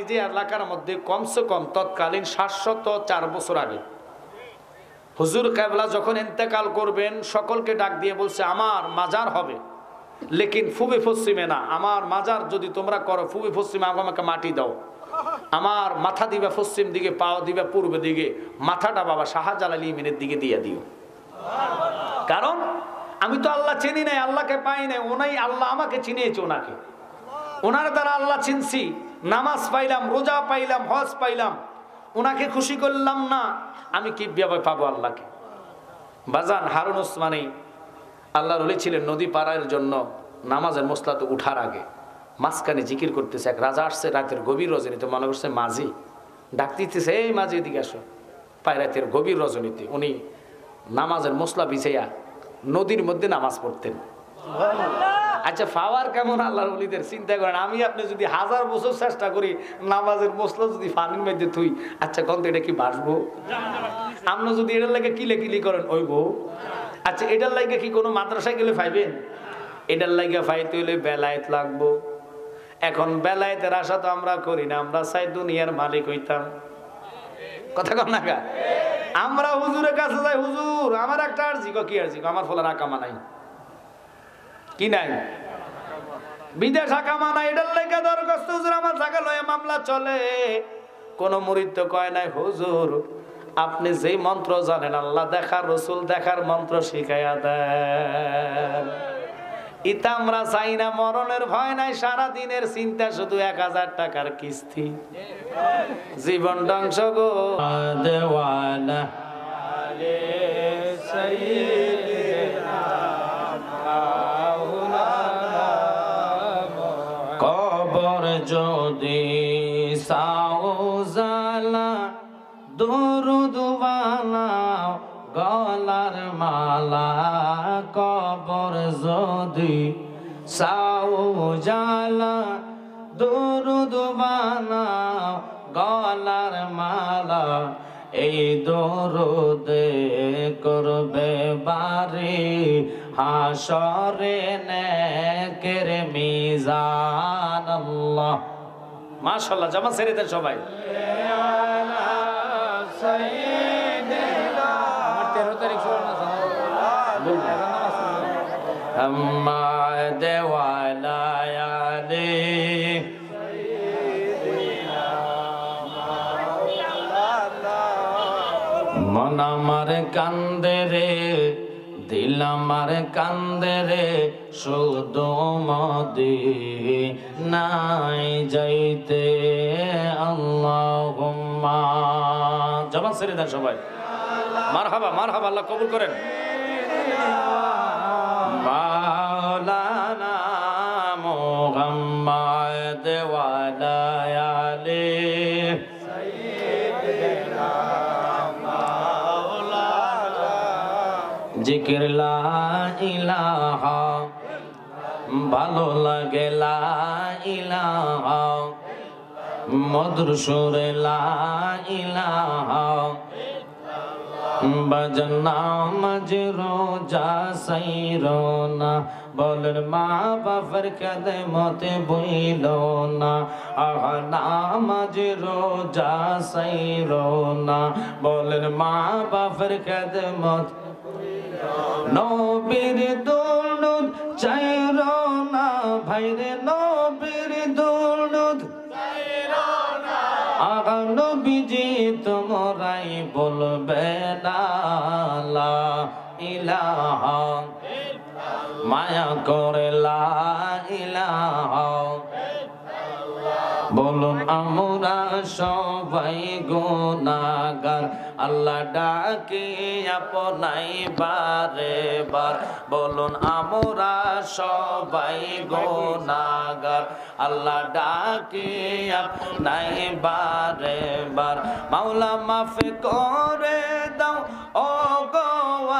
যে এলাকার মধ্যে কমসে কম তৎকালীন 704 বছর আগে হুজুর কেবলা যখন ইন্তেকাল করবেন সকলকে ডাক দিয়ে বলছে আমার মাজার হবে, লেকিন পূবে পশ্চিমে না। আমার মাজার যদি তোমরা করো পূবে পশ্চিমে আমাকে মাটি দাও, আমার মাথা দিবে পশ্চিম দিকে, পাও দিবে পূর্ব দিকে, মাথাটা বাবা শাহজালাল ইমানের দিকে দিয়ে দিও। কারণ আমি তো আল্লাহ চিনি নাই, আল্লাহকে পাই নাই, ওনাই আল্লাহ আমাকে চিনিয়েছে। ওনাকে ওনার দ্বারা আল্লাহ চিনছি, নামাজ পাইলাম, রোজা পাইলাম, হজ পাইলাম, ওনাকে খুশি করলাম না, আমি কি ভাবে পাবো আল্লাহকে? বাজান হারুন ওসমানী আল্লাহর ওলি ছিলেন। নদী পারার জন্য নামাজের মসলাতে উঠার আগে মাঝখানে জিকির করতেছে। এক রাজা আসছে রাতের গভীর রজনীতে, মনে করছে মাঝি ডাক দিতেছে, এই মাঝি এদিকে আসো। পায় রাতের গভীর রজনীতে উনি নামাজের মসলা বিছাইয়া নদীর মধ্যে নামাজ পড়তেন। আচ্ছা পাওয়ার কেমন আল্লাহর ওলিদের চিন্তা করেন। আমি আপনি যদি 1000 বছর চেষ্টা করি নামাজের মসলা যদি পানির মধ্যে থুই, আচ্ছা কত এটা কি বাসবো? আপনি যদি এটার লাগে কিলে কিলি করেন ওই বউ, আচ্ছা এটার লাগে কি কোনো মাদ্রাসায় গেলে পাইবেন? এটার লাগে পাইতে হলে বেলায়েত লাগবো। এখন বেলায়েতের আশা তো আমরা করি না, আমরা চাই দুনিয়ার মালিক হইতাম। কথা কম না কা? আমরা হুজুরের কাছে যাই, হুজুর আমার একটা আরজি। কি আরজি? আমার ফলার আকামা নাই। কি নাই? বিদেশ আকামা নাই। এটার লাগে দরখাস্ত, হুজুর আমার জায়গা লয়ে মামলা চলে। কোন মুরিদ তো কয় নাই, হুজুর আপনি যেই মন্ত্র জানেন আল্লাহ দেখার রসুল দেখার মন্ত্র শিখাইয়া দেন। ইতা আমরা চাই না, মরণের ভয় নাই, সারা দিনের চিন্তা শুধু 1000 টাকার কিস্তি, জীবন ধ্বংস গো। দেওয়ানা কবর যদি সাউজালা দরুদ বানাও গলার মালা, কবর যদি সাউজালা দরুদ বানাও গলার মালা, এই দরুদে করবে বাড়ি হাসরে নেকের মিজান। আল্লাহ মাশাআল্লাহ। জামা ছেড়ে দেন সবাই। আম্মা দেওয়ালায়ালি মন আমার কান্দে রে, দিল আমার কান্দে রে, শুধু মদিনায় যাইতে। আল্লাহুম্মা জবান ছেড়ে দেন সবাই। মারহাবা মারহাবা, আল্লাহ কবুল করেন। মাওলানা মুহাম্মদ ওয়ালা আলি সাইয়্যিদিনা মাওলানা, জিকির লা ইলাহা, ভালো লাগে লা ইলাহা, মধুর সুরে লা ইলাহা, বাজন নামাজ রোজা সাইরোনা, বলেন মা বাবার খেদমতে বইল না, আহ নামাজ রোজা সাইরোনা, বলেন মা বাবার খেদমত, নবীর দুরুদ চাইরোনা ভাইরে, নবীর দুরুদ চাইরোনা, আগা নবীজি তোমরাই বলবে না লা ইলাহা, মায়া করে লা ইলাহা, বলুন আমরা সবাই গুনাহগার, আল্লাহ ডাকি আপনাই বারে বার, বলুন আমরা সবাই গুনাহগার, আল্লাহ ডাকি আপনাই বারে বার, মাওলা মাফ করে দাও ও গো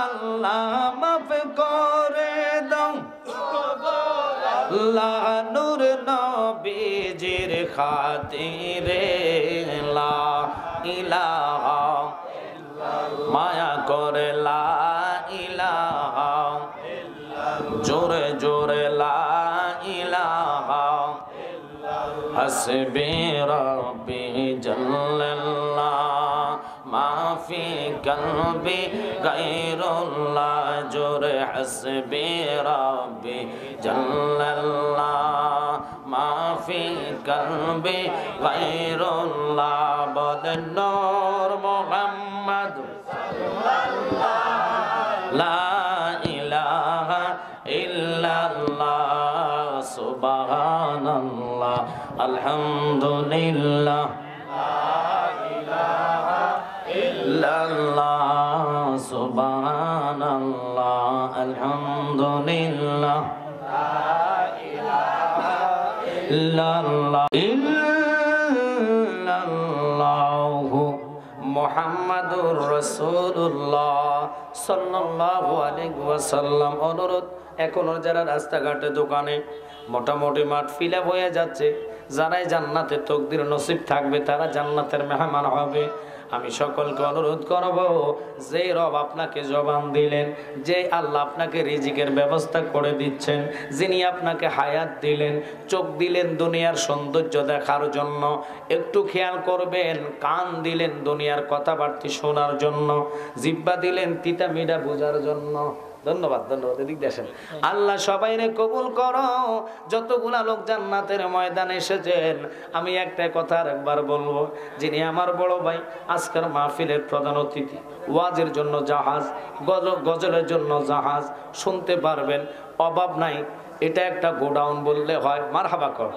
আল্লাহ, মাফ করে দাও আল্লাহ, নূর নবীজির খাতিরে লা ইলাহা, মায়া করে লা ইলাহা, জোরে জোরে লা ইলাহা, হাসবি রাব্বি। ربي جل الله ما في قلبي غير الله جور حسبي ربي جل الله ما في قلبي غير الله بد النور محمد لا إله إلا الله سبحان الله الحمد لله لا إله إلا الله سبحان الله الحمد لله لا إله إلا الله إلا الله মুহাম্মাদুর রাসূলুল্লাহ সাল্লাল্লাহু আলাইহি ওয়াসাল্লাম। অনুরোধ, এখনো যারা রাস্তাঘাটে দোকানে মোটামুটি মাঠ ফিল আপ হয়ে যাচ্ছে, যারাই জান্নাতের তকদির নসিব থাকবে তারা জান্নাতের মেহমান হবে। আমি সকলকে অনুরোধ করব, যে রব আপনাকে জবান দিলেন, যে আল্লাহ আপনাকে রিজিকের ব্যবস্থা করে দিচ্ছেন, যিনি আপনাকে হায়াত দিলেন, চোখ দিলেন দুনিয়ার সৌন্দর্য দেখার জন্য, একটু খেয়াল করবেন, কান দিলেন দুনিয়ার কথাবার্তা শোনার জন্য, জিহ্বা দিলেন তিতা মিঠা বোঝার জন্য। ধন্যবাদ, ধন্যবাদ। এদিক দেখেন, আল্লাহ সবাইরে কবুল করো। যতগুলা লোক জান্নাতের ময়দানে এসেছেন, আমি একটা কথা একবার বলবো, যিনি আমার বড় ভাই, আজকের মাহফিলের প্রধান অতিথি, ওয়াজের জন্য জাহাজ, গজলের জন্য জাহাজ, শুনতে পারবেন, অভাব নাই। এটা একটা গোডাউন বললে হয়, মারহাবা কর,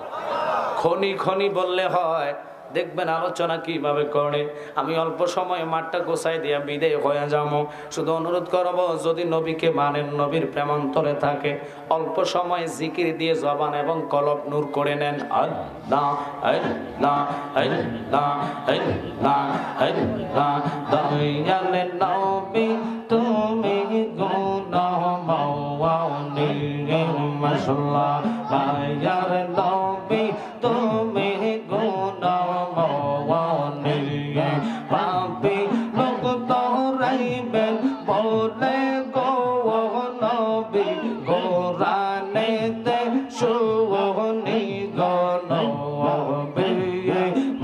খনি খনি বললে হয়। দেখবেন আলোচনা কিভাবে করে। আমি অল্প সময়ে মাঠটা গোছাই দিয়া বিদায় হয়ে যাবো। শুধু অনুরোধ করব, যদি নবীকে মানেন, নবীর প্রেমান্তরে থাকে, অল্প সময় জিকির দিয়ে জবান এবং কলব নূর করে নেন। আল্লাহ আল্লাহ আল্লাহ আল্লাহ আল্লাহ দয়ালে নবী তুমি গুনাহ মাওয়ানি মাশাআল্লাহ দয়ার নবী তুমি গুনাহ মাওয়ানি পাপী লোক তোরাইবেন বলে গো নবী কোরআনেতে শুনি গো নবী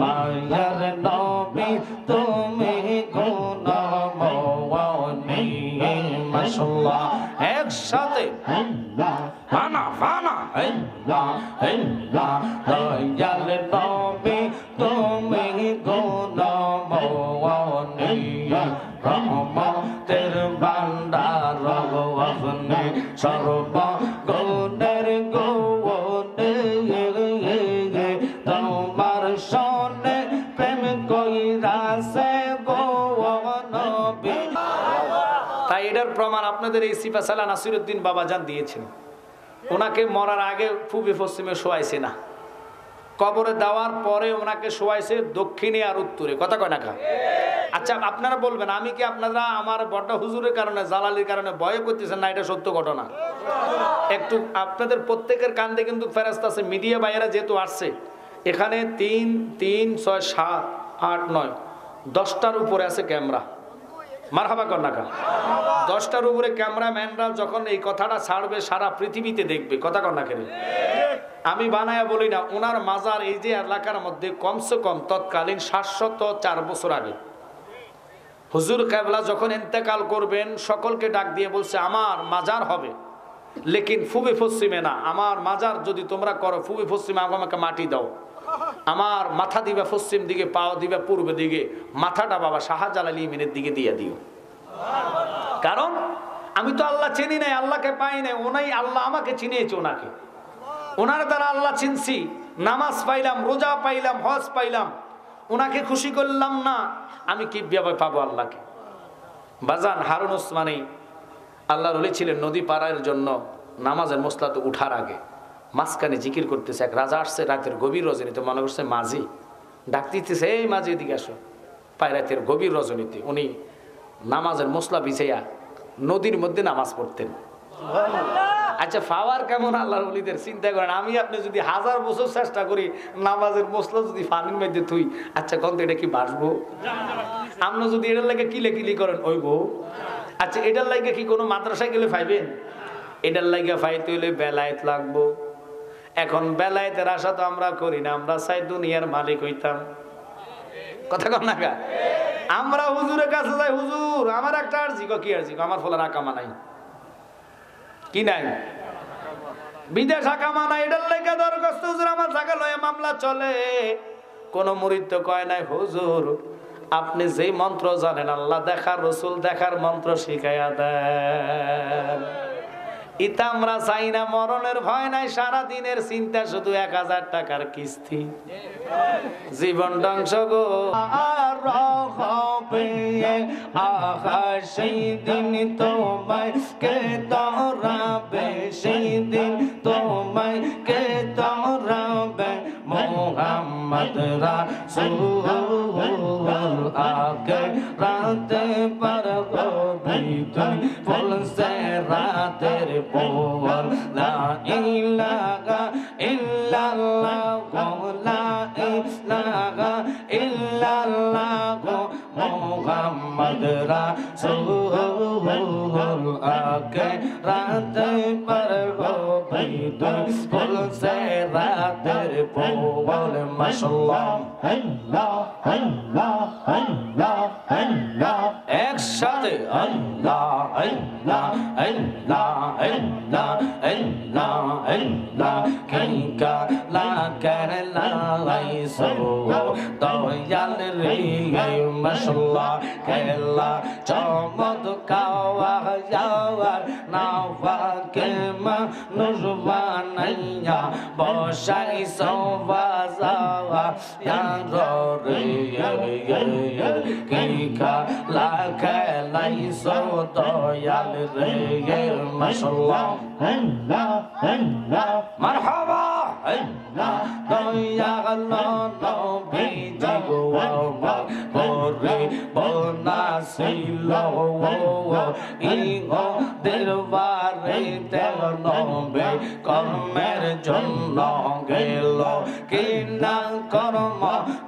মায়ার নবী তুমি গুনাহ মাওয়ানি মাশাআল্লাহ। একসাথে ফানা ফানা দয়াল নবী তুমি গুনাহ মাওয়ানি রহমতের ভান্ডার আপনি সর্বগুণের গুণে তোমার সনে প্রেম কইরাছে গো নবী। তাই এটার প্রমাণ আপনাদের এই সিপাশালা নাসিরউদ্দিন বাবাজান দিয়েছেন। ওনাকে মরার আগে পূবে পশ্চিমে শোয়াইছে না, কবরে দেওয়ার পরে ওনাকে শোয়াইছে দক্ষিণে আর উত্তরে। কথা কয় না খা? আচ্ছা, আপনারা বলবেন, আমি কি আপনারা আমার বড় হুজুরের কারণে, জালালির কারণে ভয় করতেছেন না? এটা সত্য ঘটনা। একটু আপনাদের প্রত্যেকের কান্দে কিন্তু ফেরেশতা আছে। মিডিয়া বাইরা যেহেতু আসছে, এখানে 3, 3, 6, 7, 8, 9, 10টার উপরে আছে ক্যামেরা। মারহাবা কর না কা? 10টার উপরে ক্যামেরাম্যানরা যখন এই কথাটা ছাড়বে, সারা পৃথিবীতে দেখবে। কথা কর না কেন? আমি বানায়া বলি না। ওনার মাজার এই যে এলাকার মধ্যে কমসে কম তৎকালীন 704 বছর আগে হুজুর কেবলা যখন ইন্তেকাল করবেন, সকলকে ডাক দিয়ে বলছে, আমার মাজার হবে, লেকিন পূবে পশ্চিমে না। আমার মাজার যদি তোমরা করো পূবে পশ্চিমে, আমাকে মাটি দাও। আমার মাথা দিবে পশ্চিম দিকে, পাও দিবে পূর্ব দিকে, মাথাটা বাবা শাহজালাল ইমিনের দিকে দিয়ে দিও। কারণ আমি তো আল্লাহ চিনি নাই, আল্লাহকে পাই নাই, ওনাই আল্লাহ আমাকে চিনিয়েছে। ওনাকে, ওনার দ্বারা আল্লাহ চিনছি, নামাজ পাইলাম, রোজা পাইলাম, হজ পাইলাম। ওনাকে খুশি করলাম না, আমি কি ভাবে পাবো আল্লাহকে? বাজান হারুন ওসমানী আল্লাহর ওলি ছিলেন। নদী পারার জন্য নামাজের মসলাতে উঠার আগে মাঝখানে জিকির করতেছে। এক রাজা আসছে রাতের গভীর রজনীতে, মনে করছে মাঝি ডাক দিতেছে, এই মাঝি এদিকে আসো। পায় রাতের গভীর রজনীতে উনি নামাজের মসলা বিছাইয়া নদীর মধ্যে নামাজ পড়তেন। আচ্ছা, পাওয়ার কেমন আল্লাহর ওলিদের চিন্তা করেন। আমি আপনি যদি 1000 বছর চেষ্টা করি, নামাজের মসলা যদি পানির মধ্যে থুই, আচ্ছা কত এটা কি বাসবো? আপনি যদি এটার লাগে কিলে কিলি করেন, ওই বউ। আচ্ছা, এটার লাগে কি কোনো মাদ্রাসায় গেলে পাইবেন? এটার লাগে পাইতে হইলে বেলায়েত লাগবো। এখন বেলায়েতের আশা তো আমরা করি না, আমরা চাই দুনিয়ার মালিক হইতাম। কথা কম না গা? আমরা হুজুরের কাছে যাই, হুজুর আমার একটা আরজি, কি আরজি? আমার ফলার আকামা নাই। কি নাই? বিদেশ আকামা নাই, এটার লেগে দরখাস্ত, হুজুর আমার জায়গা লয়ে মামলা চলে। কোন মুরিদ তো কয় নাই, হুজুর আপনি যেই মন্ত্র জানেন আল্লাহ দেখার রসুল দেখার মন্ত্র শিখাইয়া দেন। ইতা আমরা চাই না, মরণের ভয় নাই, সারা দিনের চিন্তা শুধু 1000 টাকার কিস্তি, জীবন ধ্বংস গো। আর হবে সেই দিন তোমায় কে ধরাবে, সেই দিন তোমায় কে ধরাবে, মোহাম্মদ রাসূল আগে রাতে পার হবে তুই বলছে রাতের পর, লা ইলাহা ইল্লাল্লাহ লা ইলাহা ইল্লাল্লাহ মোহাম্মদ রাসূল আগে রাতে পার হবে তুই বলছে রাতের পর। মাশাআল্লাহ, আল্লাহ আল্লাহ আল্লাহ আল্লাহ, একসাথে আল্লাহ আল্লাহ আল্লাহ আল্লাহ আল্লাহ আল্লাহ, কিংকা লা করলা লাইসো দয়াল রে। মাশাআল্লাহ, খেলা চমৎকাওয়া যাওয়ার নাওয়াকে মানুষ বানাইয়া বসাই সবাজাওয়া রে, কি খেলা খেলাইছো দয়াল রে। মাশাআল্লাহ, মারহাবা, দয়াল নবীজি গো আমার পরে বনাছিল ইগো দেরবারে তেল নবে কর্মের জন্য গেল, কি না কর্ম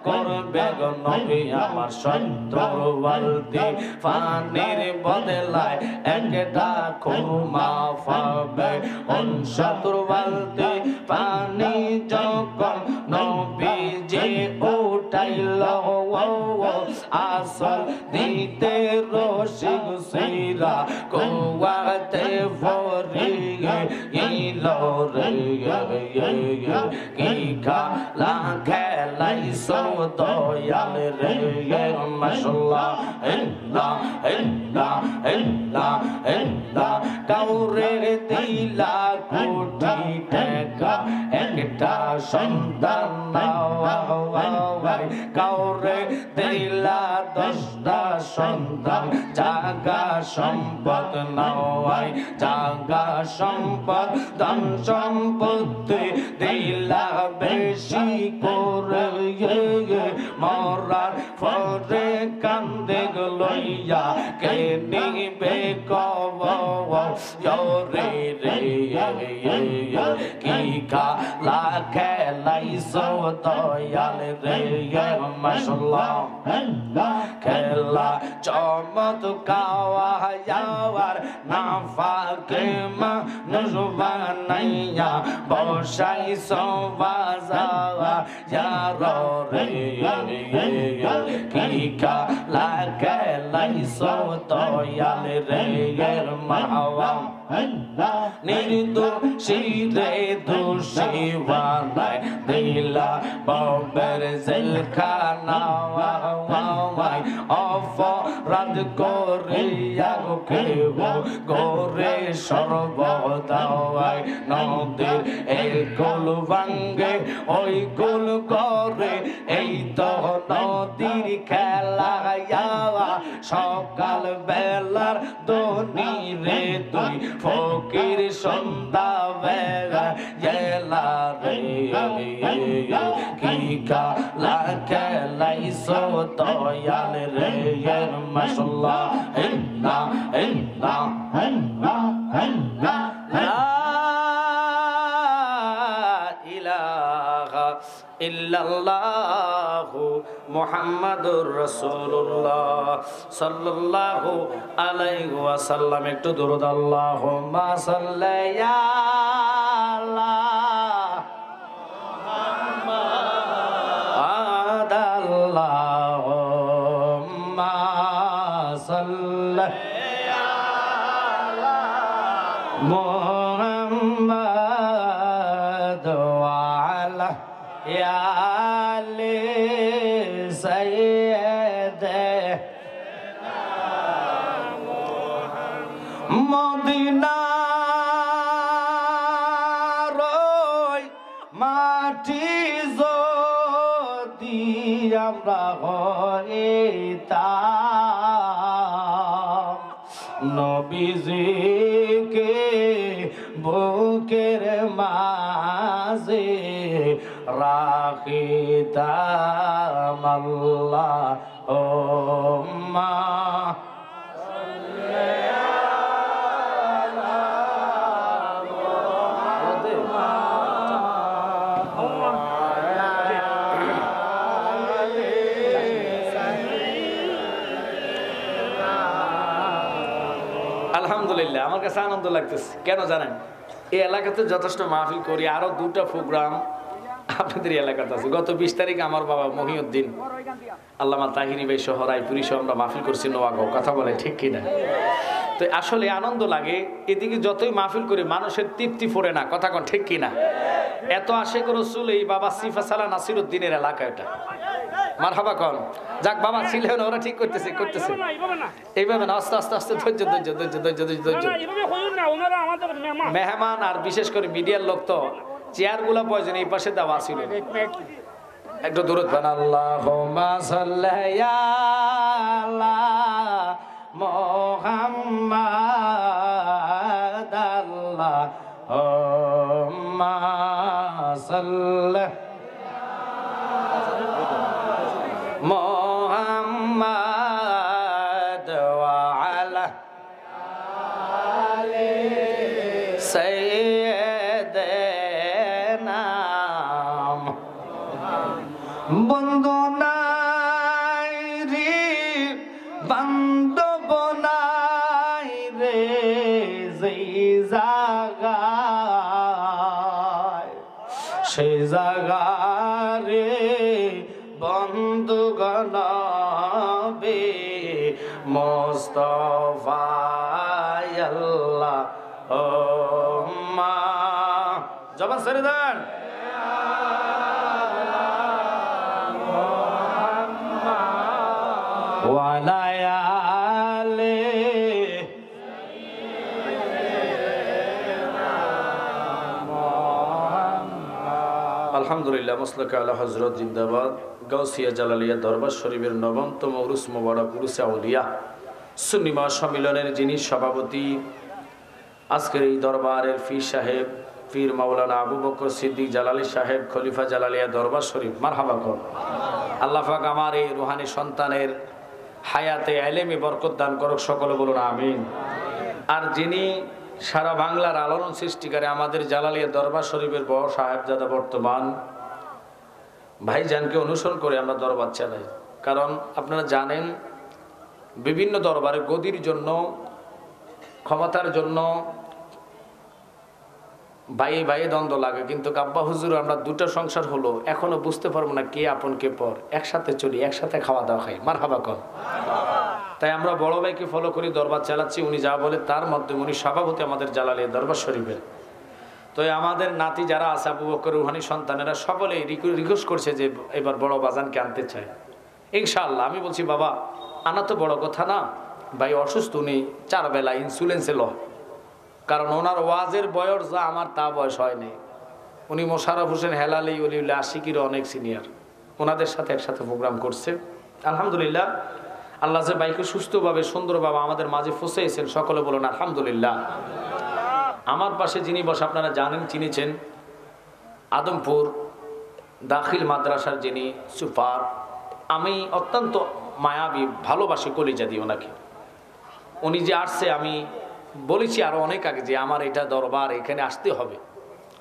করবে গো নবী আমার সত্তর বালতি পানির বদলায় একটা খুরমা পাবে। 69 বালতি পানি যখন নবীজি উঠাইল আসল দিতে রশিদ সিরা কুয়াতে ফরিয়ে ইল রে, কি খেলা খেলাইছো দয়াল রে। মাশাআল্লাহ, আল্লাহ আল্লাহ আল্লাহ আল্লাহ, কাউরে দিলা কোটি টাকা একটা সন্তান নাওয়াই, কাউরে দিলা 10টা সন্তান, জাগা সম্পদ নাওয়াই, জাগা সম্পদ ধন সম্পত্তি দিলা বেশি করে, মরার পরে কান্দে লইয়া কে নিবে কবর রে রে, কি খেলা খেলাইছো দয়াল রে। মাশাআল্লাহ, খেলা চমৎকাওয়া যাওয়ার নাফাকে মানুষ বানাইয়া বসাইছো বাজাওয়া রে, কি খেলা খেলাইছো দয়াল রে। মারহাবা, নির্দোষী রে দোষী বানাই দিলা ববের জেলখানা, অপরাধ করিয়া কেহ গোরে সর্বদাওয়াই, নদীর এই কুল ভাঙ্গে ওই কুল করে, এই তো নদীর খেলা সকাল বেলার দনি রে তুই ফকির সন্ধ্যা বেলা এলা রে, কি খেলা খেলাইছো দয়াল রে। মাশাআল্লাহ, আল্লাহ আল্লাহ আল্লাহ আল্লাহ, লা ইলাহা ইল্লাল্লাহু মুহাম্মাদুর রাসূলুল্লাহ সাল্লাল্লাহু আলাইহি ওয়াসাল্লাম। একটু দরুদ আল্লাহুম্মা সাল্লি আলা মুহাম্মাদ, আল্লাহু মুহাম্মদ ওয়ালা আলি সাইয়্যিদিনা মদিনার ওই মাটি যদি আমরা হইতাম নবীজিকে বুকের মাঝে রাখিতাম আল্লাহুম্মা আলহামদুলিল্লাহ আমার কাছে আনন্দ লাগতেছে কেন জানেন এই এলাকাতে যথেষ্ট মাহফিল করি আরো দুটো প্রোগ্রাম আপনাদের এলাকাতে আছে গত 20 তারিখ আমার বাবা মহিউদ্দিন আল্লামা তাহিরি ভাই সহ রায়পুরি সহ আমরা মাহফিল করছি নোয়াগাঁও কথা বলে ঠিক কিনা তো আসলে আনন্দ লাগে এদিকে যতই মাহফিল করি মানুষের তৃপ্তি ফোরে না কথা কোন ঠিক কিনা এত আশেক রাসূল এই বাবা সিফা সালা নাসিরউদ্দিনের এলাকা এটা মারহাবা কোন যাক বাবা ছিলেন ওরা ঠিক করতেছে এইভাবে না আস্তে আস্তে আস্তে ধৈর্য মেহমান আর বিশেষ করে মিডিয়ার লোক তো চেয়ারগুলো প্রয়োজন এই পাশে দেওয়া ছিল একটু দূরত বান আল্লাহুম্মা সাল্লি আলা মুহাম্মাদ আল্লাহুম্মা সাল্লি মুহাম্মাদ ওয়া আলা আলি সাইয়্যিদিনা বন্ধু নাই রে বান্ধব নাই রে যেই জায়গায় সেই জায়গারে বন্ধুগণ মুস্তাফা আল্লাহুম্মা জবান ছেড়ে দেন ওয়ালা আলি আলহামদুলিল্লাহ মুসলাকা আলা হযরত জিন্দাবাদ গাউসিয়া জালালিয়া দরবার শরীফের নবমতম উরুস মোবারক উরুসে আউলিয়া সুন্নি মহাসম্মিলনের যিনি সভাপতি আজকের এই দরবারের পীর সাহেব পীর মাওলানা আবু বকর সিদ্দিক জালালি সাহেব খলিফা জালালিয়া দরবার শরীফ মারহাবা কর আল্লাহ পাক আমার এই রুহানি সন্তানের হায়াতে ইলমে বরকত দান করুক সকলে বলুন আমিন আর যিনি সারা বাংলার আলোড়ন সৃষ্টিকারী আমাদের জালালিয়া দরবার শরীফের বড় সাহেবজাদা বর্তমান ভাইজানকে অনুসরণ করে আমরা দরবার চালাই কারণ আপনারা জানেন বিভিন্ন দরবারে গদির জন্য ক্ষমতার জন্য ভাইয়ে ভাইয়ে দ্বন্দ্ব লাগে কিন্তু আব্বা হুজুর আমরা দুটো সংসার হলো এখনো বুঝতে পারবো না কে আপন কে পর একসাথে চলি একসাথে খাওয়া দাওয়া খাই মারহাবা কর তাই আমরা বড় ভাইকে ফলো করি দরবার চালাচ্ছি উনি যা বলে তার মধ্যে উনি সভাপতি আমাদের জালালিয়া দরবার শরীফের তো আমাদের নাতি যারা আছে আবু বকর রুহানি সন্তানেরা সকলেই রিকোয়েস্ট করছে যে এবার বড় বাজানকে আনতে চায় ইনশাআল্লাহ আমি বলছি বাবা আনা তো বড় কথা না ভাই অসুস্থ উনি 4 বেলা ইনসুলেন্সে লয় কারণ ওনার ওয়াজের বয়স যা আমার তা বয়স হয়নি উনি মোশাররফ হোসেন হেলালি ওলিউল্লাহ আশিকির অনেক সিনিয়র ওনাদের সাথে একসাথে প্রোগ্রাম করছে আলহামদুলিল্লাহ আল্লাহ যে ভাইকে সুস্থভাবে সুন্দরভাবে আমাদের মাঝে পৌঁছেছেন সকলে বলুন আলহামদুলিল্লাহ আমার পাশে যিনি বসে আপনারা জানেন চিনেছেন আদমপুর দাখিল মাদ্রাসার যিনি সুপার আমি অত্যন্ত মায়াবী ভালোবাসি কলিজা দিই ওনাকে উনি যে আসছে আমি বলেছি আরো অনেক আগে যে আমার এটা দরবার এখানে আসতে হবে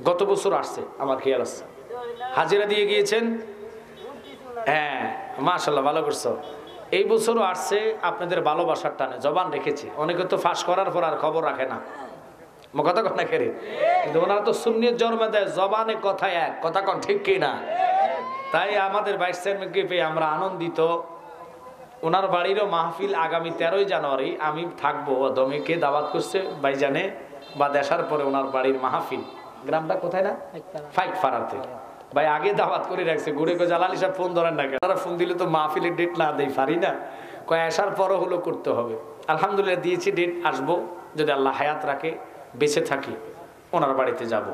গত বছর আসছে আমার খেয়াল আছে হাজিরা দিয়ে গিয়েছেন হ্যাঁ মাশাআল্লাহ ভালো করছো এই বছরও আসছে আপনাদের ভালোবাসার টানে জবান রেখেছে অনেকে তো ফাঁস করার পর আর খবর রাখে না কথা কথা খেরে কিন্তু ওনারা তো সুন্নিয়ত জন্মে দেয় জবানে কথা এক কথা কন ঠিক কি না তাই আমাদের ভাইস চেয়ারম্যানকে পেয়ে আমরা আনন্দিত ওনার বাড়িরও মাহফিল আগামী 13ই জানুয়ারি আমি থাকবো দমিকে দাওয়াত করছে ভাইজানে বা দেশার পরে ওনার বাড়ির মাহফিল, গ্রামটা কোথায় না ফাইট ফারাতে, ভাই আগে দাওয়াত করে রাখছে, ঘুরে কো জালালি সাহেব ফোন ধরেন না, তারা ফোন দিলে তো মাহফিলের ডেট না দেই পারি না, কয় আসার পরও হলো করতে হবে। আলহামদুলিল্লাহ দিয়েছি ডেট, আসবো যদি আল্লাহ হায়াত রাখে, বেঁচে থাকি ওনার বাড়িতে যাব।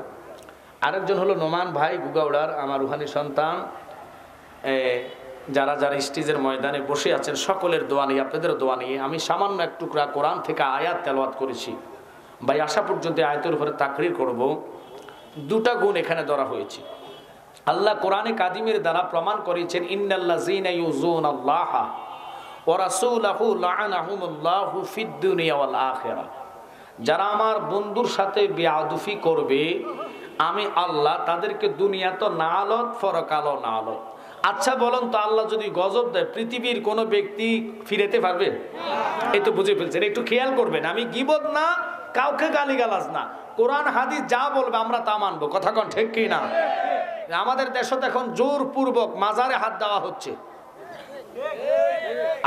আরেকজন হলো নোমান ভাই গুগাউড়ার, আমার রুহানি সন্তান। যারা যারা স্টেজের ময়দানে বসে আছেন সকলের দোয়া নিয়ে, আপনাদেরও দোয়া নিয়ে আমি সামান্য এক টুকরা কোরআন থেকে আয়াত তেলাওয়াত করেছি। ভাই আসা পর্যন্ত আয়াতের উপরে তাকরির করব। দুটা গুণ এখানে ধরা হয়েছে। আল্লাহ কোরআনে কাদিমের দ্বারা প্রমাণ করেছেন, ইন্নাল্লাযীনা ইউযুনাল্লাহা ওয়া রাসূলাহু লাআনাহুমুল্লাহু ফিদ দুনিয়া ওয়াল আখিরাহ। যারা আমার বন্ধুর সাথে বেয়াদুফি করবে, আমি আল্লাহ তাদেরকে দুনিয়া তো নালত, পরকালও নালত। আচ্ছা বলুন তো, আল্লাহ যদি গজব দেয়, পৃথিবীর কোনো ব্যক্তি ফিরেতে পারবে? এই তো বুঝে ফেলছেন, একটু খেয়াল করবেন। আমি গীবত না, কাউকে গালিগালাজ না, কোরআন হাদিস যা বলবে আমরা তা মানবো। কথা কোন ঠিক কি না? আমাদের দেশে এখন জোরপূর্বক মাজারে হাত দেওয়া হচ্ছে।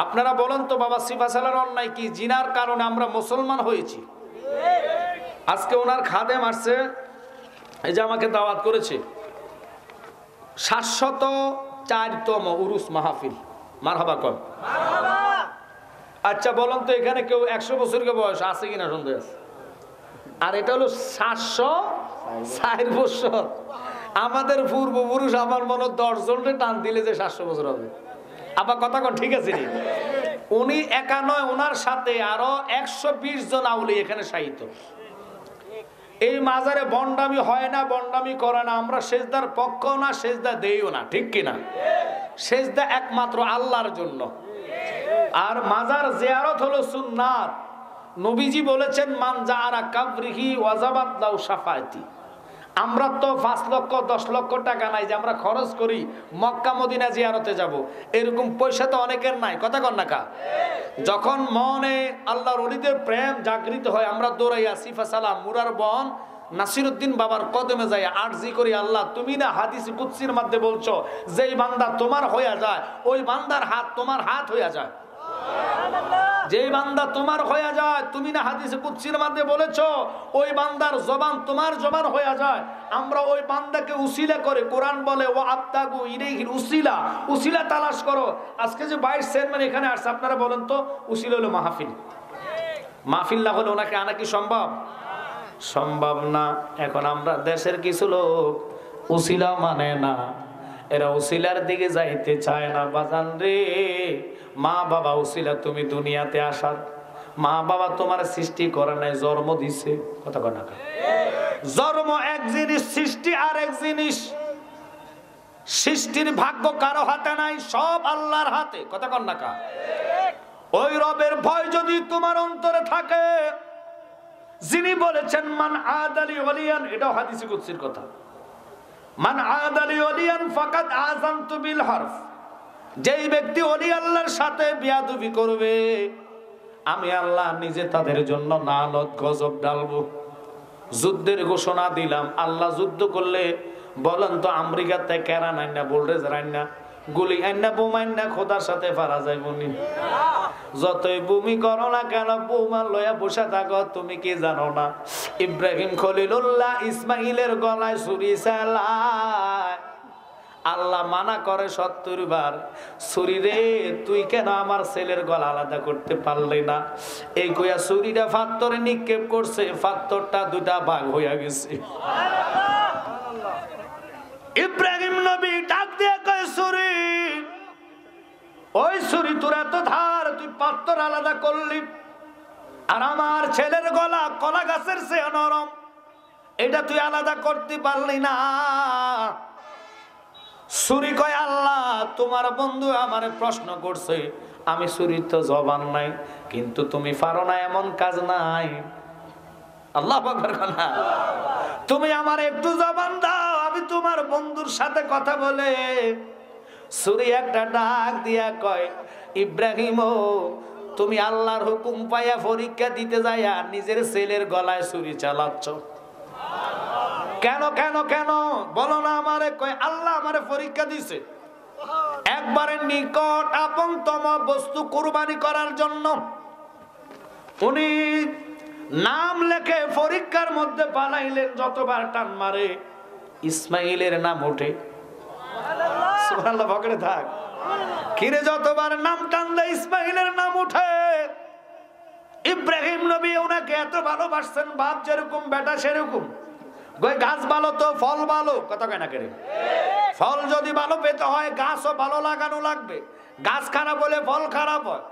আপনারা বলেন তো বাবা, সিফাসালার অন্যায় কি? জিনার কারণে আমরা মুসলমান হয়েছি। আজকে ওনার খাদেম আসছে, এই যে আমাকে দাওয়াত করেছে, 704তম উরুস মাহফিল। মারহাবা কম। আচ্ছা বলেন তো, এখানে কেউ 100 বছরকে বয়স আছে কিনা সন্দেহ আছে? আর এটা হলো 704 বছর। আমাদের পূর্বপুরুষ আমার মনে 10 জনকে টান দিলে যে 700 বছর হবে। আবার কথা কোন ঠিক আছে নি? উনি একা নয়, ওনার সাথে আরো 120 জন আউলি এখানে শায়িত। এই মাজারে বন্ডামি হয় না, বন্ডামি করে না। আমরা সেজদার পক্ষ না, সেজদা দেইও না, ঠিক কিনা? সেজদা একমাত্র আল্লাহর জন্য। আর মাজার জিয়ারত হলো সুন্নাত। নবীজি বলেছেন, মান জাআরা কাবরিহি ওয়াজাবাত লাহু শাফাআতি। আমরা তো 5 লক্ষ 10 লক্ষ টাকা নাই যে আমরা খরচ করি মক্কা মদিনা জিয়ারতে যাব, এরকম পয়সা তো অনেকের নাই। কথা কন না কা? যখন মনে আল্লাহর ওলিদের প্রেম জাগৃত হয়, আমরা দৌড়াইয়া সিফা সালাম মুরার বন নাসিরউদ্দিন বাবার কদমে যাই আরজি করি, আল্লাহ তুমি না হাদিসে কুদসির মধ্যে বলছো, যেই বান্দা তোমার হইয়া যায় ওই বান্দার হাত তোমার হাত হইয়া যায়। যে বান্দা তোমার হয়ে যায়, তুমি না হাদিসে কুদসির মধ্যে বলেছো, ওই বান্দার জবান তোমার জবান হয়ে যায়। আমরা ওই বান্দাকে উসিলা করে, কোরআন বলে ওয়া আবতাগু ইলাইহিল উসিলা, উসিলা তালাশ করো। আজকে যে 22 চেয়ারম্যান এখানে আসছে, আপনারা বলেন তো, উসিলা হলো মাহফিল। মাহফিল না হলে ওনাকে আনা কি সম্ভব? সম্ভব না। এখন আমরা দেশের কিছু লোক উসিলা মানে না, এরা উসিলার দিকে যাইতে চায় না। বাজান রে, মা বাবা উসিলা, তুমি দুনিয়াতে আসার, মা বাবা তোমার সৃষ্টি করে নাই, জন্ম দিছে। কথা কয় না? জন্ম এক জিনিস, সৃষ্টি আর এক জিনিস। সৃষ্টির ভাগ্য কারো হাতে নাই, সব আল্লাহর হাতে। কথা কন না কা? ওই রবের ভয় যদি তোমার অন্তরে থাকে, যিনি বলেছেন মান আদালি ওয়ালিয়ান, এটাও হাদিসে কুদসির কথা, মান আদালি ওয়ালিয়ান ফাকাদ আযানতু বিল হারফ। যেই ব্যক্তি ওলি আল্লাহর সাথে বিয়াদবি করবে, আমি আল্লাহ নিজে তাদের জন্য নালত গজব ডালবো। যুদ্ধের ঘোষণা দিলাম। আল্লাহ যুদ্ধ করলে বলেন তো, আমেরিকাতে কেরান আইনা, বোল্ডেজ আইনা, গুলি আইনা, বোম আইনা খোদার সাথে পারা যায় বনি? যতই ভূমি করো না কেন, বোমা লয়া বসে থাকো, তুমি কি জানো না ইব্রাহিম খলিলুল্লাহ ইসমাইলের গলায় ছুরি চালায়। আল্লাহ মানা করে 70 বার, ছুরি রে তুই কেন আমার ছেলের গলা আলাদা করতে পারলি না? এই কইয়া ছুরিটা পাথরে নিক্ষেপ করছে, পাথরটা 2টা ভাগ হইয়া গেছে। ইব্রাহিম নবী ডাক দিয়ে কয়, ছুরি, ওই ছুরি তোর এত ধার, তুই পাথর আলাদা করলি, আর আমার ছেলের গলা কলা গাছের চেয়ে নরম, এটা তুই আলাদা করতে পারলি না। ছুরি কয়, আল্লাহ তোমার বন্ধু আমারে প্রশ্ন করছে, আমি ছুরির তো জবান নাই, কিন্তু তুমি পারো না এমন কাজ নাই। আল্লাহু আকবার। না, তুমি আমার একটু জবান দাও, আমি তোমার বন্ধুর সাথে কথা বলে। ছুরি একটা ডাক দিয়া কয়, ইব্রাহিম, তুমি আল্লাহর হুকুম পাইয়া পরীক্ষা দিতে যাইয়া নিজের ছেলের গলায় ছুরি চালাচ্ছ কেন? কেন কেন বলো না আমারে? কয়, আল্লাহ আমারে পরীক্ষা দিছে, একবারে নিকট আপনতম বস্তু কুরবানি করার জন্য। উনি নাম লেখে পরীক্ষার মধ্যে পালাইলেন, যতবার টান মারে ইসমাইলের নাম ওঠে। সুবহানাল্লাহ, পকেটে থাক। কিরে যতবার নাম টান দেয় ইসমাইলের নাম ওঠে। ইব্রাহিম নবী ওনাকে এত ভালোবাসছেন, বাপ যেরকম বেটা সেরকম। গাছ ভালো তো ফল ভালো, কথা কয় না কেন? ফল যদি ভালো পেতে হয় গাছও ভালো লাগানো লাগবে। গাছ খারাপ হলে ফল খারাপ হয়।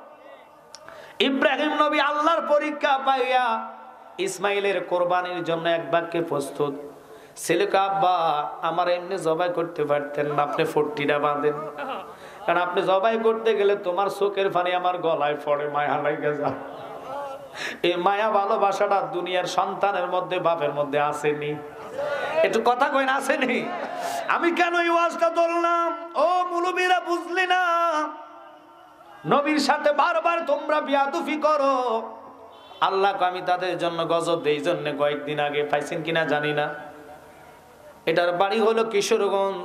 ইব্রাহিম নবী আল্লাহর পরীক্ষা পাইয়া ইসমাইলের কোরবানির জন্য এক বাক্যে প্রস্তুত। ছেলেকে, আব্বা আমার এমনি জবাই করতে পারতেন না, আপনি ফট্টিটা বাঁধেন, কারণ আপনি জবাই করতে গেলে তোমার চোখের পানি আমার গলায় পড়ে, মায়া লাগে যা। এই মায়া ভালোবাসাটা দুনিয়ার সন্তানের মধ্যে বাপের মধ্যে আসেনি। একটু কথা কই না, আসেনি? আমি কেন এই ওয়াজটা ধরলাম? ও মুলুবীরা, বুঝলি না? নবীর সাথে বারবার তোমরা বিয়াদুফি করো। আল্লাহকে আমি তাদের জন্য গজব দেই জন্য কয়েকদিন আগে পাইছেন কিনা জানি না, এটার বাড়ি হলো কিশোরগঞ্জ।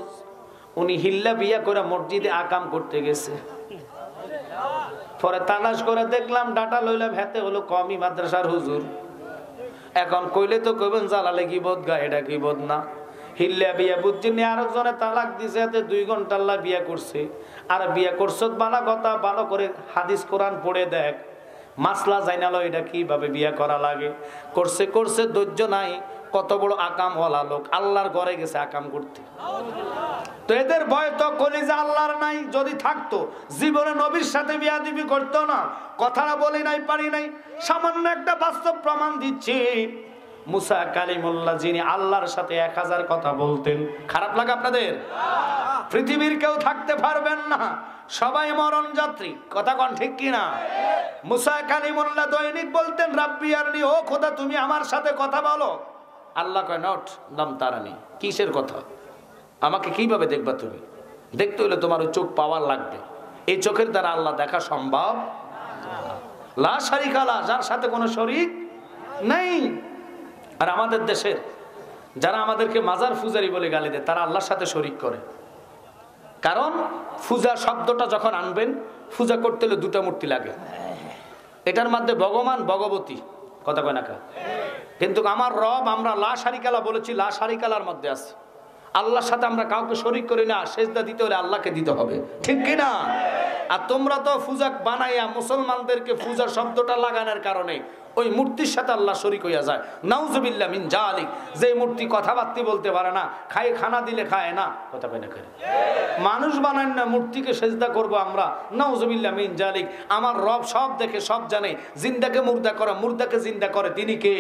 উনি হিল্লা বিয়া করে মসজিদে আকাম করতে গেছে। পরে তালাশ করে দেখলাম ডাটা লইলাম, হাতে হলো কমি মাদ্রাসার হুজুর। এখন কইলে তো কইবেন জালালে কি বোধ গা, এটা কি বোধ না। হিল্লা বিয়া বুঝছেন, আরেকজনে তালাক দিছে, হাতে 2 ঘন্টা আল্লাহ বিয়া করছে। আর বিয়া করছত বালা কথা, ভালো করে হাদিস কোরআন পড়ে দেখ, মাসলা জানালো এটা কিভাবে বিয়া করা লাগে। করছে করছে, ধৈর্য নাই। কত বড় আকামওয়ালা লোক, আল্লাহর ঘরে গেছে আকাম করতে। তো এদের ভয় তো কলিজা আল্লাহর নাই। যদি থাকতো জীবনে নবীর সাথে বিয়াদবি করতো না। কথাটা বলি নাই, পারি নাই। সামান্য একটা বাস্তব প্রমাণ দিচ্ছি। মুসা কালিমুল্লাহ, যিনি আল্লাহর সাথে 1000 কথা বলতেন। খারাপ লাগে আপনাদের? পৃথিবীর কেউ থাকতে পারবেন না, সবাই মরণ যাত্রী। কথা কোন ঠিক কিনা? মুসা কালিমুল্লাহ দৈনিক বলতেন, রাব্বি আরনি, ও খোদা তুমি আমার সাথে কথা বলো। আল্লাহ কয়, নট নাম তারানি, কিসের কথা? আমাকে কিভাবে দেখবা তুমি? দেখতে হলে তোমার ওই চোখ পাওয়ার লাগবে। এই চোখের দ্বারা আল্লাহ দেখা সম্ভব। লা শারিকা লা, যার সাথে কোনো শরীক নেই। আর আমাদের দেশের যারা আমাদেরকে মাজার পূজারি বলে গালি দেয়, তারা আল্লাহর সাথে শরীক করে। কারণ পূজা শব্দটা যখন আনবেন, পূজা করতে হলে 2টা মূর্তি লাগে। এটার মধ্যে ভগবান ভগবতী, কথা কয় না কা? কিন্তু আমার রব, আমরা লা শারিকালা বলেছি, লা শারিকালার মধ্যে আছে। আল্লাহর সাথে আমরা কাউকে শরীক করি না। সেজদা দিতে হলে আল্লাহকে দিতে হবে, ঠিক কিনা? আর তোমরা তো পূজা বানাইয়া মুসলমানদেরকে পূজা শব্দটা লাগানোর কারণে ওই মূর্তির সাথে আল্লাহ শরীক হইয়া যায়। নাউজুবিল্লাহ মিন জালিক। যে মূর্তি কথাবার্তা বলতে পারে না, খায়, খানা দিলে খায় না, কথা কয় না করে? মানুষ বানান না, মূর্তিকে সেজদা করব আমরা। নাউজুবিল্লাহ মিন জালিক। আমার রব সব দেখে, সব জানে। জিন্দাকে মুর্দা করে, মুর্দাকে জিন্দা করে, তিনি কে?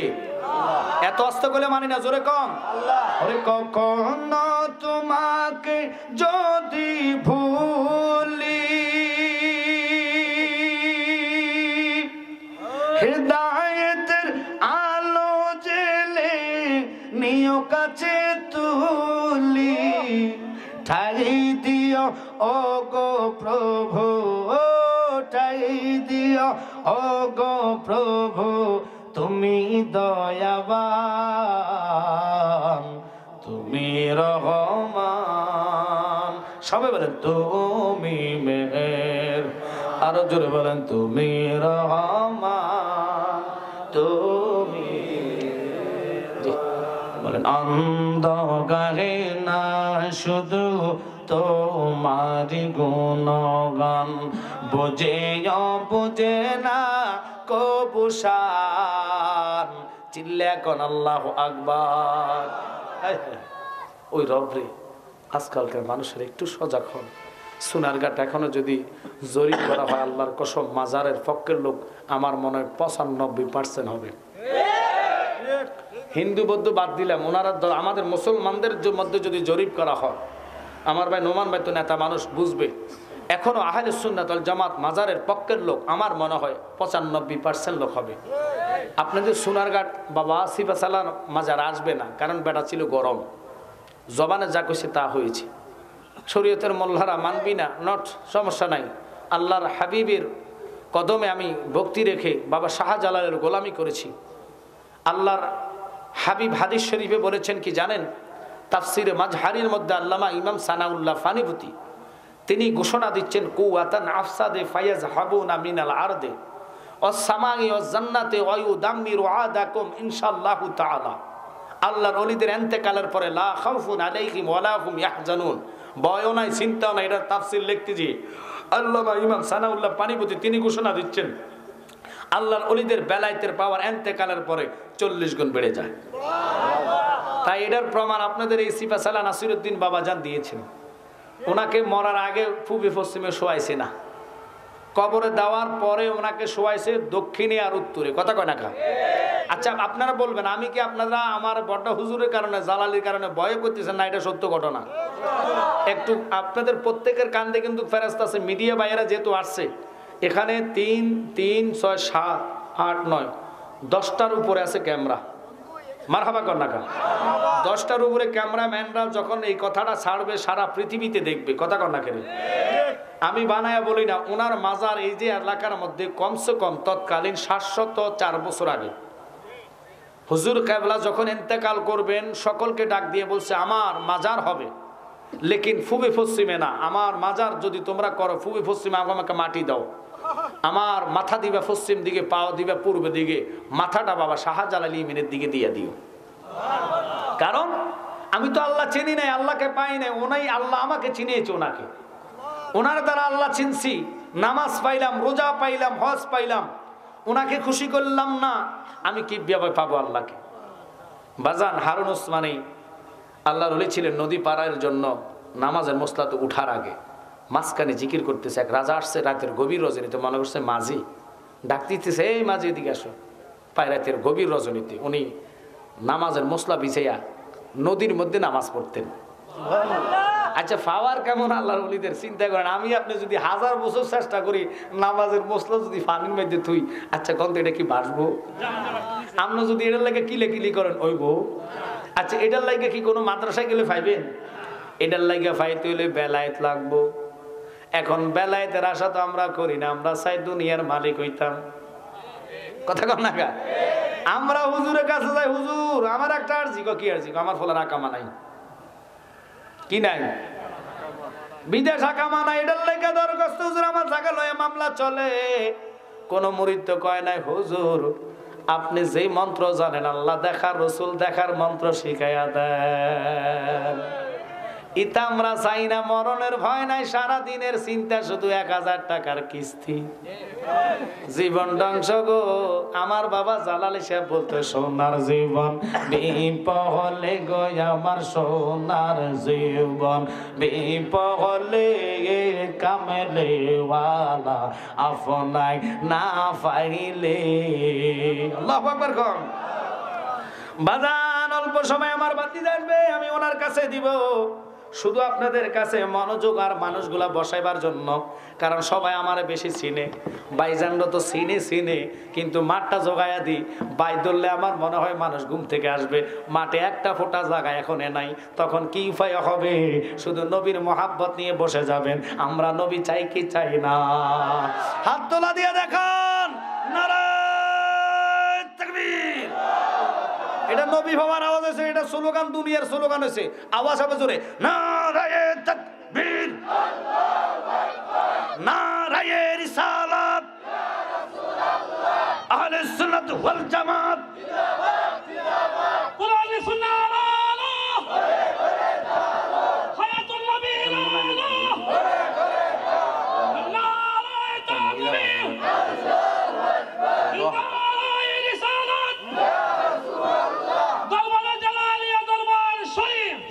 এত আস্তে করে মানি না, জোরে কম আল্লাহ। আরে কখনো তোমাকে যদি ভুলি, হিদায়েতের আলো জেলে নিও কাছে তুলি, ঠাই দিও ও গো প্রভু, ঠাই দিও ও গো প্রভু, তুমি দয়াবান, তুমি রহমান। সবাই বলেন তুমি মেহের, আরো জোরে বলেন তুমি রহমান, তুমি বলেন। অন্ধ গাহে না শুধু তোমারি গুণগান, বোঝে বুঝে না কবুসান, চিল্লা কোন আল্লাহু আকবার। ওই রবরে আজকালকার মানুষের একটু সজাগ হন। সোনারঘাট এখনো যদি জরিপ করা হয়, আল্লাহর কসম মাজারের পক্ষের লোক আমার মনে হয় 95% হবে। হিন্দু বৌদ্ধ বাদ দিলাম, ওনারা আমাদের মুসলমানদের মধ্যে যদি জরিপ করা হয়, আমার ভাই নোমান ভাই তো নেতা মানুষ, বুঝবে। এখনো আহলে সুন্নাত ওয়াল জামাত মাজারের পক্ষের লোক আমার মনে হয় 95% লোক হবে। আপনাদের সোনারঘাট বাবা সিফা সালার মাজার আসবে না, কারণ বেটা ছিল গরম, জবানে যা কইছে তা হয়েছে। শরীয়তের মোল্লারা মানবি না, নট, সমস্যা নাই। আল্লাহর হাবিবের কদমে আমি ভক্তি রেখে বাবা শাহজালালের গোলামি করেছি। আল্লাহর হাবিব হাদিস শরীফে বলেছেন কি জানেন? তাফসিরে মাজহারির মধ্যে আল্লামা ইমাম সানাউল্লাহ ফানিভূতি তিনি ঘোষণা দিচ্ছেন, কুওয়াতান আফসাদে ফায়াজহাবুনা মিনাল আরদে, ওয়াস-সামাই ওয়াজ-জান্নাতি ওয়া ইউদাম্মিরু আদাকুম ইনশাআল্লাহু তাআলা। আল্লাহর ওলিদের ইন্তেকালের পরে লা খাউফুন আলাইহিম ওয়া লা হুম ইয়াহজানুন, ভয়ও নাই চিন্তাও নাই। এটা তাফসীর লিখতেছি আল্লামা ইমাম সানাউল্লাহ পানিপতি, তিনি ঘোষণা দিচ্ছেন আল্লাহর ওলিদের বেলায়েতের পাওয়ার ইন্তেকালের পরে 40 গুণ বেড়ে যায়। তাই এটার প্রমাণ আপনাদের এই সিপাশালা নাসিরউদ্দিন বাবাজান দিয়েছেন। ওনাকে মরার আগে পূবে পশ্চিমে শোয়াইছে না, কবরে দেওয়ার পরে ওনাকে শোয়াইছে দক্ষিণে আর উত্তরে। কথা কয় না কা? আচ্ছা আপনারা বলবেন আমি কি আপনারা আমার বড় হুজুরের কারণে জালালির কারণে ভয় করতেছেন না? এটা সত্য ঘটনা। একটু আপনাদের প্রত্যেকের কান্দে কিন্তু ফেরেশতা আছে, মিডিয়া ভাইয়েরা যেহেতু আসছে এখানে 3, 3, 6, 7, 8, 9, 10টার উপরে আছে ক্যামেরা। মারহাবা কর না কা? 10টার উপরে ক্যামেরাম্যানরা যখন এই কথাটা ছাড়বে সারা পৃথিবীতে দেখবে। কথা কর না কেন? আমি বানায়া বলি না, ওনার মাজার এই যে এলাকার মধ্যে কমসে কম তৎকালীন 704 বছর আগে হুজুর কেবলা যখন ইন্তেকাল করবেন সকলকে ডাক দিয়ে বলছে আমার মাজার হবে, লেকিন পূবে পশ্চিমে না। আমার মাজার যদি তোমরা করো পূবে পশ্চিমে আমাকে মাটি দাও, আমার মাথা দিবে পশ্চিম দিকে, পাও দিবে পূর্ব দিকে, মাথাটা বাবা শাহজালাল ইমানের দিকে দিয়ে দিও। কারণ আমি তো আল্লাহ চিনি নাই, আল্লাহকে পাই নাই, ওনাই আল্লাহ আমাকে চিনিয়েছে। ওনাকে ওনার দ্বারা আল্লাহ চিনছি, নামাজ পাইলাম, রোজা পাইলাম, হজ পাইলাম, ওনাকে খুশি করলাম না, আমি কি ভাবে পাবো আল্লাহকে? বাজান হারুন ওসমানী আল্লাহর ওলি ছিলেন। নদী পারার জন্য নামাজের মসলাতে উঠার আগে মাঝখানে জিকির করতেছে। এক রাজা আসছে রাতের গভীর রজনীতে, মনে করছে মাঝি ডাক দিতেছে, এই মাঝি এদিকে আসো। পায় রাতের গভীর রজনীতে উনি নামাজের মসলা বিছাইয়া নদীর মধ্যে নামাজ পড়তেন। আচ্ছা পাওয়ার কেমন আল্লাহর ওলিদের চিন্তা করেন। আমি আপনি যদি 1000 বছর চেষ্টা করি নামাজের মসলা যদি পানির মধ্যে থুই, আচ্ছা কত এটা কি বাসবো? আপনি যদি এটার লাগে কিলি করেন ওই বউ। আচ্ছা এটার লাগে কি কোনো মাদ্রাসায় গেলে পাইবেন? এটার লাগে পাইতে হলে বেলায়েত লাগবো। এখন বেলায়েতের আশা তো আমরা করি না, আমরা চাই দুনিয়ার মালিক হইতাম। কথা কম না কা? আমরা হুজুরের কাছে যাই, হুজুর আমার একটা আরজি। কি আরজি? আমার ফলার আকামা নাই। কি নাই? বিদেশ আকামা নাই। এটার লাগে দরখাস্ত, হুজুর আমার জায়গা লয়ে মামলা চলে। কোন মুরিদ তো কয় নাই হুজুর আপনি যেই মন্ত্র জানেন আল্লাহ দেখার রসুল দেখার মন্ত্র শিখাইয়া দেন। ইতা আমরা চাই না, মরণের ভয় নাই, সারা দিনের চিন্তা শুধু 1000 টাকার কিস্তি, জীবন ধ্বংস গো। আমার বাবা জালালি সাহেব বলতে, সোনার জীবন বিপহলে গো আমার সোনার জীবন বিপহলে কামেলে ওয়ালা আপনাই না পাইলে। আল্লাহু আকবার কম। বাজান অল্প সময় আমার বাতি আসবে, আমি ওনার কাছে দিব। শুধু আপনাদের কাছে মনোযোগ আর মানুষগুলা বসাইবার জন্য, কারণ সবাই আমার বেশি চিনে, বাইজানরা তো চিনে, কিন্তু মাঠটা জোগাইয়া দিই। বাই ধরলে আমার মনে হয় মানুষ ঘুম থেকে আসবে। মাঠে একটা ফোঁটা জায়গা এখন নাই, তখন কি উপায় হবে? শুধু নবীর মহাব্বত নিয়ে বসে যাবেন। আমরা নবী চাই কি চাই না? হাত তোলা দিয়ে দেখান নারায়ে তাকবীর। এটা নবী হওয়ার আওয়াজ হয়েছে, এটা স্লোগান, দুনিয়ার স্লোগান হয়েছে। আওয়াজ হবে জোরে, নারায়ে তাকবীর, নারায়ে রিসালাত, আহলে সুন্নাত ওয়াল জামাত, কোরআন সুন্নাহ আলা হায়াতুন নবী নারায়ে তাকবীর, নারায়ে রিসালাত,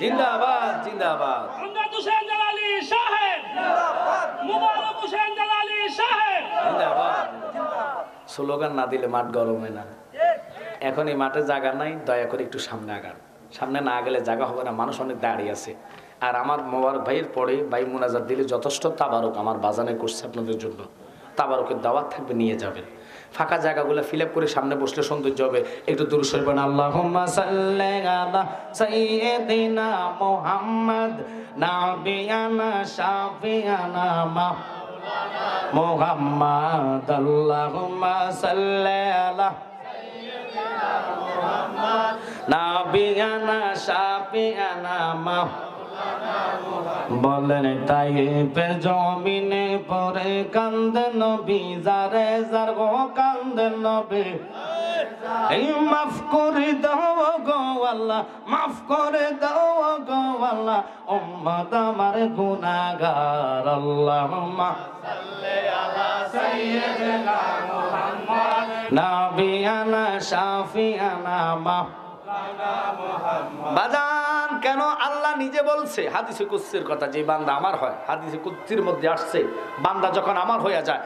জিন্দাবাদ জিন্দাবাদ। আমজাদ হোসেন জালালি সাহেব জিন্দাবাদ, মুবারক হোসেন জালালি সাহেব জিন্দাবাদ। স্লোগান না দিলে মাঠ গরম হয় না। এখন এই মাঠে জায়গা নাই, দয়া করে একটু সামনে আগান। সামনে না গেলে জায়গা হবে না, মানুষ অনেক দাঁড়িয়ে আছে। আর আমার মোবারক ভাইয়ের পরে ভাই মুনাজাত দিলে যথেষ্ট তাবারক আমার বাজানে করছে আপনাদের জন্য। তাবারকের দাওয়াত থাকবে, নিয়ে যাবেন। ফাঁকা জায়গাগুলো ফিল আপ করে সামনে বসলে সৌন্দর্য হবে। একটু দুরূদ শরীফ পড়ুন। আল্লাহুম্মা সাল্লি আলা সাইয়্যিদিনা মুহাম্মদ নাবিয়ানা শাফিয়ানা মুহাম্মদ। আল্লাহুম্মা সাল্লি আলা সাইয়্যিদিনা মুহাম্মদ নাবিয়ানা শাফিয়ানা বলেন তাইফের জমিনে পরে কান্দে নবী, যারে যার গো কান্দে নবী। এই মাফ করে দাও গো আল্লাহ, মাফ করে দাও গো আল্লাহ, উম্মত আমার গুনাহগার। আল্লাহুম্মা সাল্লি আলা সাইয়্যিদিনা মুহাম্মদ নাবিয়ানা শাফিয়ানা মাওলানা মুহাম্মদ। বাজান কেন আল্লাহ নিজে বলছে হাদিসে কুদসির কথা, যে বান্দা আমার হয়, হাদিসে কুদসির মধ্যে আসছে বান্দা যখন আমার হয়ে যায়